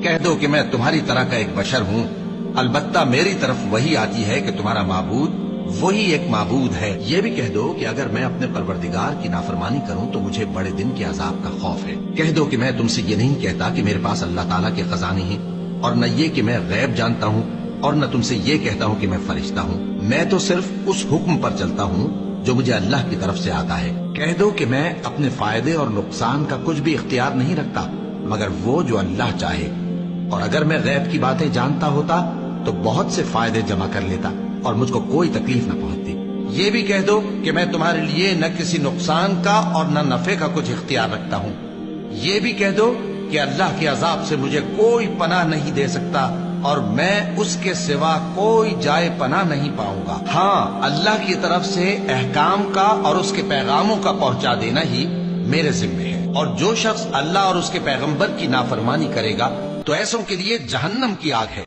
کہہ دو کہ میں تمہاری طرح کا ایک بشر ہوں، البتہ میری طرف وہی آتی ہے کہ تمہارا معبود وہی ایک معبود ہے۔ یہ بھی کہہ دو کہ اگر میں اپنے پروردگار کی نافرمانی کروں تو مجھے بڑے دن کے عذاب کا خوف ہے۔ کہہ دو کہ میں تم سے یہ نہیں کہتا کہ میرے پاس اللہ تعالیٰ کے خزانے ہیں، اور نہ یہ کہ میں غیب جانتا ہوں، اور نہ تم سے یہ کہتا ہوں کہ میں فرشتہ ہوں۔ میں تو صرف اس حکم پر چلتا ہوں جو مجھے اللہ کی طرف سے آتا ہے۔ کہہ دو کہ میں اپنے فائدے اور نقصان کا کچھ بھی اختیار نہیں رکھتا مگر وہ جو اللہ چاہے، اور اگر میں غیب کی باتیں جانتا ہوتا تو بہت سے فائدے جمع کر لیتا اور مجھ کو کوئی تکلیف نہ پہنچتی۔ یہ بھی کہہ دو کہ میں تمہارے لیے نہ کسی نقصان کا اور نہ نفع کا کچھ اختیار رکھتا ہوں۔ یہ بھی کہہ دو کہ اللہ کے عذاب سے مجھے کوئی پناہ نہیں دے سکتا اور میں اس کے سوا کوئی جائے پناہ نہیں پاؤں گا۔ ہاں، اللہ کی طرف سے احکام کا اور اس کے پیغاموں کا پہنچا دینا ہی میرے ذمہ ہے، اور جو شخص اللہ اور اس کے پیغمبر کی نافرمانی کرے گا تو ایسوں کے لیے جہنم کی آگ ہے۔